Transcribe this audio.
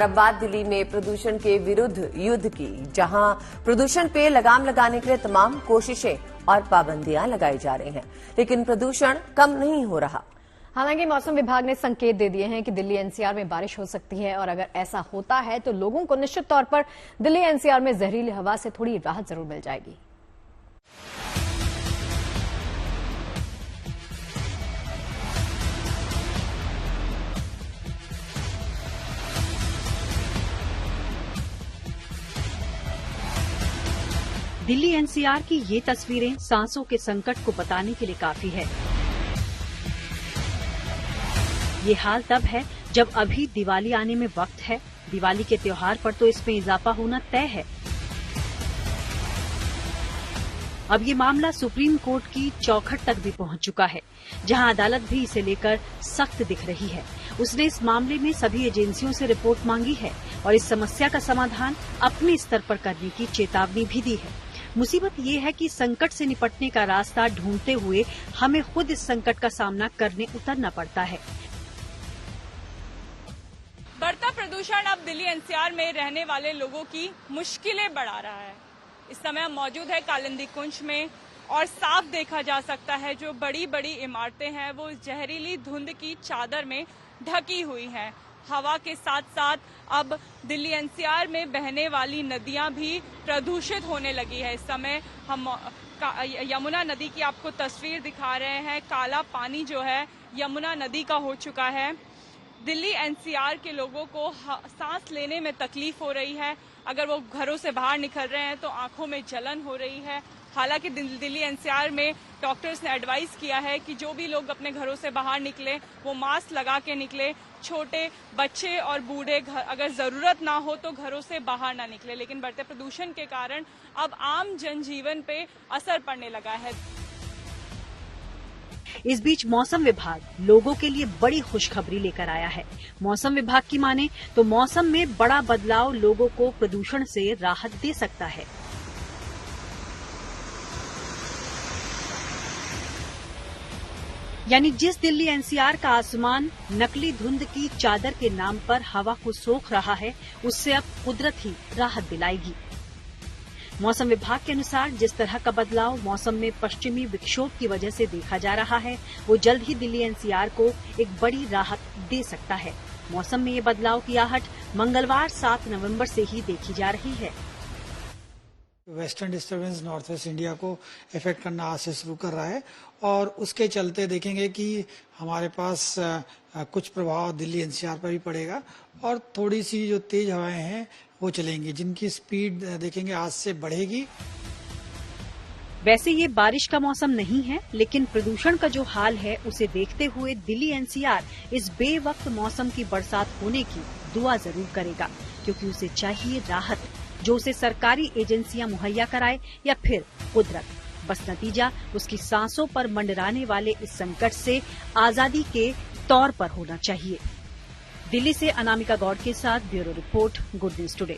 अब बात दिल्ली में प्रदूषण के विरुद्ध युद्ध की, जहां प्रदूषण पे लगाम लगाने के लिए तमाम कोशिशें और पाबंदियां लगाई जा रही हैं, लेकिन प्रदूषण कम नहीं हो रहा। हालांकि मौसम विभाग ने संकेत दे दिए हैं कि दिल्ली एनसीआर में बारिश हो सकती है और अगर ऐसा होता है तो लोगों को निश्चित तौर पर दिल्ली एनसीआर में जहरीली हवा से थोड़ी राहत जरूर मिल जाएगी। दिल्ली एनसीआर की ये तस्वीरें सांसों के संकट को बताने के लिए काफी है। ये हाल तब है जब अभी दिवाली आने में वक्त है। दिवाली के त्योहार पर तो इसमें इजाफा होना तय है। अब ये मामला सुप्रीम कोर्ट की चौखट तक भी पहुंच चुका है, जहां अदालत भी इसे लेकर सख्त दिख रही है। उसने इस मामले में सभी एजेंसियों से रिपोर्ट मांगी है और इस समस्या का समाधान अपने स्तर पर करने की चेतावनी भी दी है। मुसीबत ये है कि संकट से निपटने का रास्ता ढूंढते हुए हमें खुद इस संकट का सामना करने उतरना पड़ता है। बढ़ता प्रदूषण अब दिल्ली एनसीआर में रहने वाले लोगों की मुश्किलें बढ़ा रहा है। इस समय हम मौजूद है कालिंदी कुंज में और साफ देखा जा सकता है जो बड़ी बड़ी इमारतें हैं वो जहरीली धुंध की चादर में ढकी हुई हैं। हवा के साथ साथ अब दिल्ली एनसीआर में बहने वाली नदियां भी प्रदूषित होने लगी है। इस समय हम यमुना नदी की आपको तस्वीर दिखा रहे हैं। काला पानी जो है यमुना नदी का हो चुका है। दिल्ली एनसीआर के लोगों को सांस लेने में तकलीफ हो रही है। अगर वो घरों से बाहर निकल रहे हैं तो आंखों में जलन हो रही है। हालांकि दिल्ली एनसीआर में डॉक्टर्स ने एडवाइस किया है कि जो भी लोग अपने घरों से बाहर निकले वो मास्क लगा के निकले। छोटे बच्चे और बूढ़े अगर जरूरत ना हो तो घरों से बाहर ना निकले। लेकिन बढ़ते प्रदूषण के कारण अब आम जनजीवन पे असर पड़ने लगा है। इस बीच मौसम विभाग लोगों के लिए बड़ी खुशखबरी लेकर आया है। मौसम विभाग की माने तो मौसम में बड़ा बदलाव लोगों को प्रदूषण से राहत दे सकता है। यानी जिस दिल्ली एनसीआर का आसमान नकली धुंध की चादर के नाम पर हवा को सोख रहा है, उससे अब कुदरत ही राहत दिलाएगी। मौसम विभाग के अनुसार जिस तरह का बदलाव मौसम में पश्चिमी विक्षोभ की वजह से देखा जा रहा है, वो जल्द ही दिल्ली एनसीआर को एक बड़ी राहत दे सकता है। मौसम में ये बदलाव की आहट मंगलवार 7 नवंबर से ही देखी जा रही है। Western disturbance north west India को इफेक्ट करना आज से शुरू कर रहा है और उसके चलते देखेंगे कि हमारे पास कुछ प्रभाव दिल्ली एनसीआर पर भी पड़ेगा और थोड़ी सी जो तेज हवाएं हैं वो चलेंगी, जिनकी स्पीड देखेंगे आज से बढ़ेगी। वैसे ये बारिश का मौसम नहीं है, लेकिन प्रदूषण का जो हाल है उसे देखते हुए दिल्ली एनसीआर इस बेवक्त मौसम की बरसात होने की दुआ जरूर करेगा, क्योंकि उसे चाहिए राहत, जो उसे सरकारी एजेंसियां मुहैया कराए या फिर कुदरत। बस नतीजा उसकी सांसों पर मंडराने वाले इस संकट से आजादी के तौर पर होना चाहिए। दिल्ली से अनामिका गौड़ के साथ bureau report, good news today.